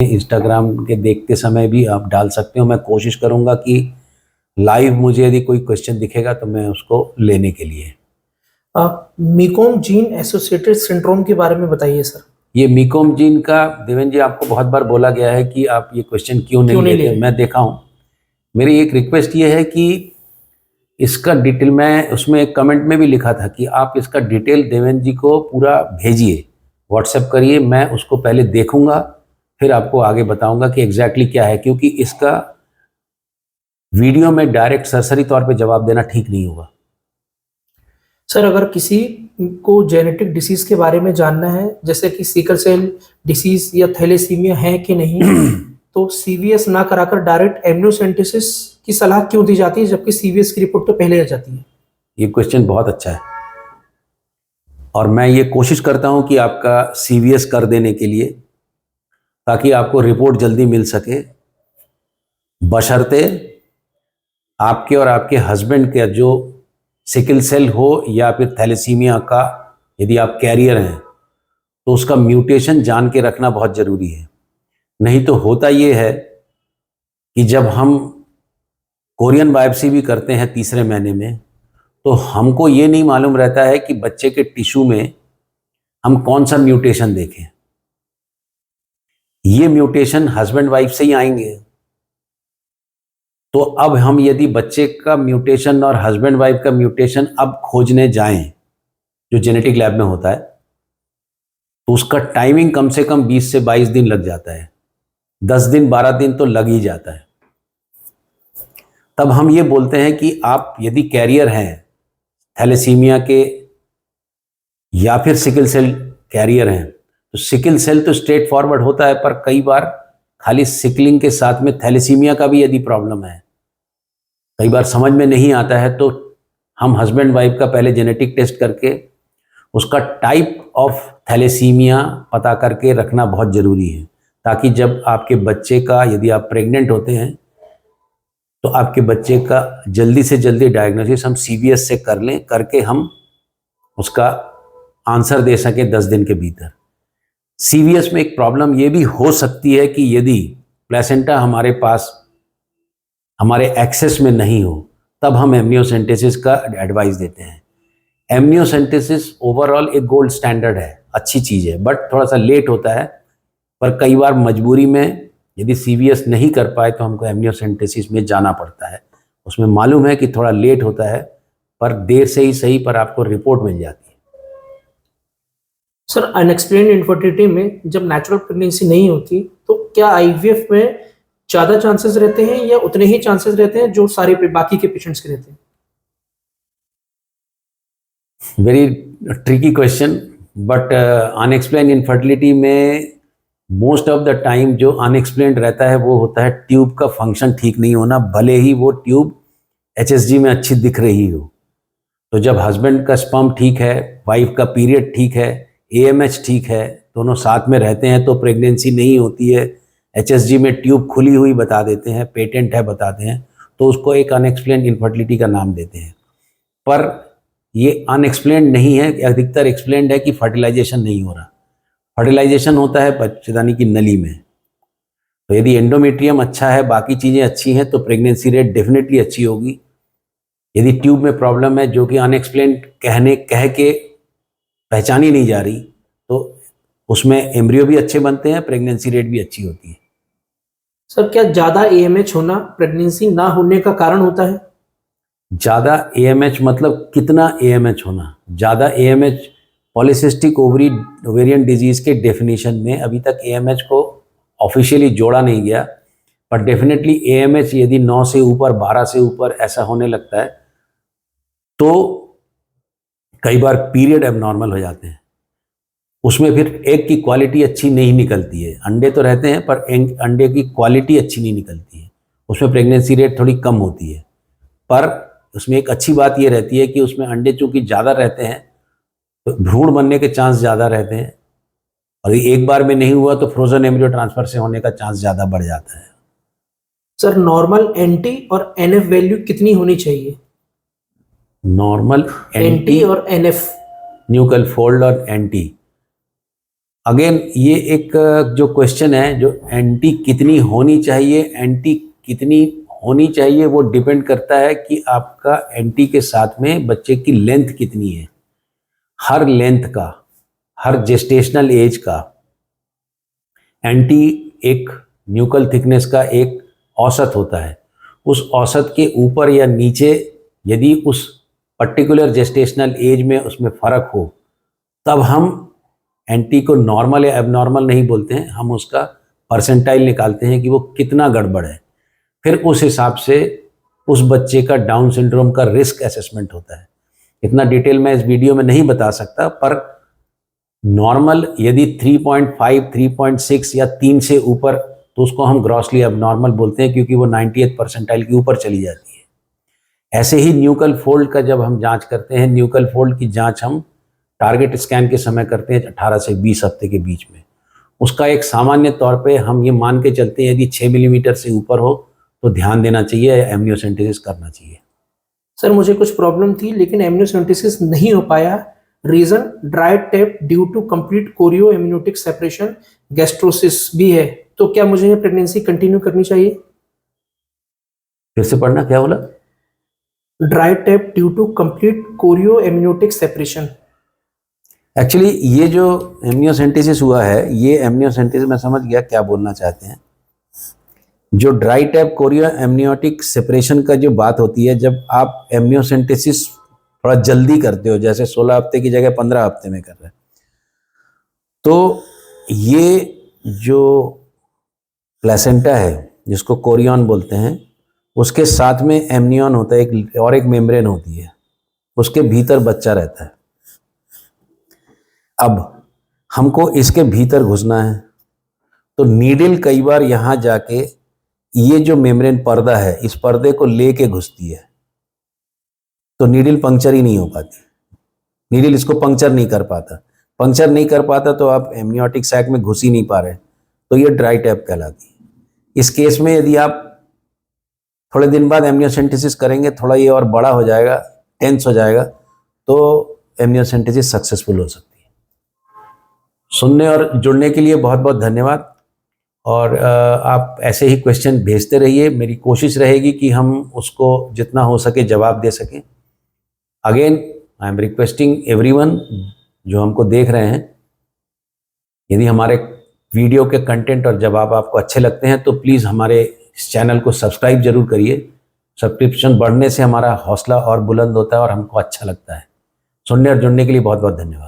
Instagram के देखते समय भी आप डाल सकते हो। मैं कोशिश करूंगा कि लाइव मुझे यदि कोई क्वेश्चन दिखेगा तो मैं उसको लेने के लिए। आप मीकोम जीन एसोसिएटेड सिंड्रोम के बारे में बताइए सर। ये मीकोम जीन का देवेंद्र जी आपको बहुत बार बोला गया है कि आप ये क्वेश्चन क्यों नहीं लेते। मैं देखा हूँ, मेरी एक रिक्वेस्ट ये है कि इसका डिटेल, मैं उसमें एक कमेंट में भी लिखा था कि आप इसका डिटेल देवेंद्र जी को पूरा भेजिए, व्हाट्सएप करिए, मैं उसको पहले देखूंगा फिर आपको आगे बताऊंगा कि एग्जैक्टली क्या है, क्योंकि इसका वीडियो में डायरेक्ट सरसरी तौर पे जवाब देना ठीक नहीं होगा। सर, अगर किसी को जेनेटिक डिसीज के बारे में जानना है, जैसे कि सिकल सेल डिसीज या थैलेसीमिया है कि नहीं, तो सीवीएस ना कराकर डायरेक्ट एमनियोसेंटेसिस की सलाह क्यों दी जाती है, जबकि सीवीएस की रिपोर्ट तो पहले आ जाती है? ये क्वेश्चन बहुत अच्छा है और मैं ये कोशिश करता हूं कि आपका सीवीएस कर देने के लिए, ताकि आपको रिपोर्ट जल्दी मिल सके, बशर्ते आपके और आपके हस्बैंड के जो सिकल सेल हो या फिर थैलेसीमिया का यदि आप कैरियर हैं तो उसका म्यूटेशन जान के रखना बहुत ज़रूरी है। नहीं तो होता ये है कि जब हम कोरियन बायोप्सी भी करते हैं तीसरे महीने में, तो हमको ये नहीं मालूम रहता है कि बच्चे के टिश्यू में हम कौन सा म्यूटेशन देखें। ये म्यूटेशन हस्बैंड वाइफ से ही आएंगे। तो अब हम यदि बच्चे का म्यूटेशन और हस्बैंड वाइफ का म्यूटेशन अब खोजने जाएं, जो जेनेटिक लैब में होता है, तो उसका टाइमिंग कम से कम 20 से 22 दिन लग जाता है। 10 दिन 12 दिन तो लग ही जाता है। तब हम ये बोलते हैं कि आप यदि कैरियर हैं थैलेसीमिया के या फिर सिकल सेल कैरियर हैं, तो सिकल सेल तो स्ट्रेट फॉरवर्ड होता है, पर कई बार खाली सिकलिंग के साथ में थैलेसीमिया का भी यदि प्रॉब्लम है, कई बार समझ में नहीं आता है, तो हम हस्बैंड वाइफ का पहले जेनेटिक टेस्ट करके उसका टाइप ऑफ थैलेसीमिया पता करके रखना बहुत ज़रूरी है, ताकि जब आपके बच्चे का, यदि आप प्रेग्नेंट होते हैं, तो आपके बच्चे का जल्दी से जल्दी डायग्नोसिस हम सीवीएस से कर लें, करके हम उसका आंसर दे सकें 10 दिन के भीतर। सीवीएस में एक प्रॉब्लम ये भी हो सकती है कि यदि प्लेसेंटा हमारे पास, हमारे एक्सेस में नहीं हो, तब हम एमनियोसेंटेसिस का एडवाइस देते हैं। एमनियोसेंटेसिस ओवरऑल एक गोल्ड स्टैंडर्ड है, अच्छी चीज़ है, बट थोड़ा सा लेट होता है। पर कई बार मजबूरी में यदि सीवीएस नहीं कर पाए तो हमको एमनियोसेंटेसिस में जाना पड़ता है। उसमें मालूम है कि थोड़ा लेट होता है, पर देर से ही सही, पर आपको रिपोर्ट मिल जाती है। सर, अनएक्सप्लेन्ड इनफर्टिलिटी में जब नेचुरल प्रेगनेंसी नहीं होती, तो क्या आईवीएफ में ज़्यादा चांसेस रहते हैं या उतने ही चांसेस रहते हैं जो सारे बाकी के पेशेंट्स के रहते हैं? Very tricky question, but unexplained infertility में मोस्ट ऑफ द टाइम जो अनएक्सप्लेन्ड रहता है वो होता है ट्यूब का फंक्शन ठीक नहीं होना, भले ही वो ट्यूब एचएसजी में अच्छी दिख रही हो। तो जब हस्बैंड का स्पर्म ठीक है, वाइफ का पीरियड ठीक है, एएमएच ठीक है, दोनों साथ में रहते हैं, तो प्रेगनेंसी नहीं होती है, एचएसजी में ट्यूब खुली हुई बता देते हैं, पेटेंट है बताते हैं, तो उसको एक अनएक्सप्लेन्ड इनफर्टिलिटी का नाम देते हैं। पर ये अनएक्सप्लेन्ड नहीं है, अधिकतर एक्सप्लेन्ड है कि फर्टिलाइजेशन नहीं हो रहा। फर्टिलाइजेशन होता है बच्चेदानी की नली में। तो यदि एंडोमेट्रियम अच्छा है, बाकी चीज़ें अच्छी हैं, तो प्रेगनेंसी रेट डेफिनेटली अच्छी होगी। यदि ट्यूब में प्रॉब्लम है जो कि अनएक्सप्लेन्ड कह के पहचानी नहीं जा रही, तो उसमें एम्ब्रियो भी अच्छे बनते हैं, प्रेगनेंसी रेट भी अच्छी होती है। सर, क्या ज़्यादा एएमएच होना प्रेगनेंसी ना होने का कारण होता है? ज़्यादा एएमएच मतलब कितना एएमएच होना? ज़्यादा एएमएच पॉलीसिस्टिक ओवेरियन डिजीज़ के डेफिनेशन में अभी तक एएमएच को ऑफिशियली जोड़ा नहीं गया, पर डेफिनेटली एएमएच यदि 9 से ऊपर, 12 से ऊपर ऐसा होने लगता है, तो कई बार पीरियड एबनॉर्मल हो जाते हैं। उसमें फिर एग की क्वालिटी अच्छी नहीं निकलती है। अंडे तो रहते हैं, पर अंडे की क्वालिटी अच्छी नहीं निकलती है। उसमें प्रेगनेंसी रेट थोड़ी कम होती है। पर उसमें एक अच्छी बात ये रहती है कि उसमें अंडे चूँकि ज़्यादा रहते हैं, तो भ्रूण बनने के चांस ज़्यादा रहते हैं, और एक बार में नहीं हुआ तो फ्रोजन एम्ब्रियो ट्रांसफर से होने का चांस ज़्यादा बढ़ जाता है। सर, नॉर्मल एनटी और एनएफ वैल्यू कितनी होनी चाहिए? नॉर्मल एनटी और एनएफ, न्यूक्लियर फोल्ड और एनटी, अगेन ये एक जो क्वेश्चन है, जो एंटी कितनी होनी चाहिए, एंटी कितनी होनी चाहिए, वो डिपेंड करता है कि आपका एंटी के साथ में बच्चे की लेंथ कितनी है। हर लेंथ का, हर जेस्टेशनल एज का एंटी एक न्यूकल थिकनेस का एक औसत होता है। उस औसत के ऊपर या नीचे यदि उस पर्टिकुलर जेस्टेशनल एज में उसमें फ़र्क हो, तब हम एंटी को नॉर्मल या एबनॉर्मल नहीं बोलते हैं, हम उसका परसेंटाइल निकालते हैं कि वो कितना गड़बड़ है। फिर उस हिसाब से उस बच्चे का डाउन सिंड्रोम का रिस्क असेसमेंट होता है। इतना डिटेल मैं इस वीडियो में नहीं बता सकता, पर नॉर्मल यदि 3.5, 3.6 या 3 से ऊपर, तो उसको हम ग्रॉसली एबनॉर्मल बोलते हैं, क्योंकि वो 90th परसेंटाइल के ऊपर चली जाती है। ऐसे ही न्यूकल फोल्ड का जब हम जांच करते हैं, न्यूकल फोल्ड की जांच हम टारगेट स्कैन के समय करते हैं 18 से 20 हफ्ते के बीच में। उसका एक सामान्य तौर पे हम ये मान के चलते हैं, यदि 6 मिलीमीटर से ऊपर हो तो ध्यान देना चाहिए या एमनियोसेंटेसिस करना चाहिए। सर मुझे कुछ प्रॉब्लम थी लेकिन एमनियोसेंटेसिस नहीं हो पाया। Reason dry tap due to complete chorio amniotic separation, gastroschisis भी है। तो क्या मुझे प्रेगनेंसी कंटिन्यू करनी चाहिए? फिर से पढ़ना, क्या बोला? Dry tap due to complete chorio amniotic separation. Actually ये जो एमनियोसेंटेसिस हुआ है, ये एमनियोसेंटेसिस मैं समझ गया क्या बोलना चाहते हैं। जो dry tap chorio amniotic separation का जो बात होती है, जब आप एमनियोसेंटेसिस थोड़ा जल्दी करते हो, जैसे 16 हफ्ते की जगह 15 हफ्ते में कर रहे हैं, तो ये जो प्लेसेंटा है जिसको कोरियन बोलते हैं, उसके साथ में एमनियन होता है, एक मेम्ब्रेन होती है, उसके भीतर बच्चा रहता है। अब हमको इसके भीतर घुसना है, तो नीडल कई बार यहाँ जाके ये जो मेम्ब्रेन पर्दा है, इस पर्दे को लेके घुसती है, तो नीडल पंक्चर ही नहीं हो पाती। नीडल इसको पंक्चर नहीं कर पाता। पंक्चर नहीं कर पाता तो आप एमनियोटिक सैक में घुस ही नहीं पा रहे, तो ये ड्राई टैप कहलाती है। इस केस में यदि आप थोड़े दिन बाद एमनियोसेंटेसिस करेंगे, थोड़ा ये और बड़ा हो जाएगा, टेंस हो जाएगा, तो एमनियोसेंटेसिस सक्सेसफुल हो सकती है। सुनने और जुड़ने के लिए बहुत बहुत धन्यवाद, और आप ऐसे ही क्वेश्चन भेजते रहिए। मेरी कोशिश रहेगी कि हम उसको जितना हो सके जवाब दे सकें। Again I am requesting everyone जो हमको देख रहे हैं, यदि हमारे वीडियो के कंटेंट और जवाब आपको अच्छे लगते हैं तो प्लीज़ हमारे इस चैनल को सब्सक्राइब जरूर करिए। सब्सक्रिप्शन बढ़ने से हमारा हौसला और बुलंद होता है और हमको अच्छा लगता है। सुनने और जुड़ने के लिए बहुत बहुत धन्यवाद।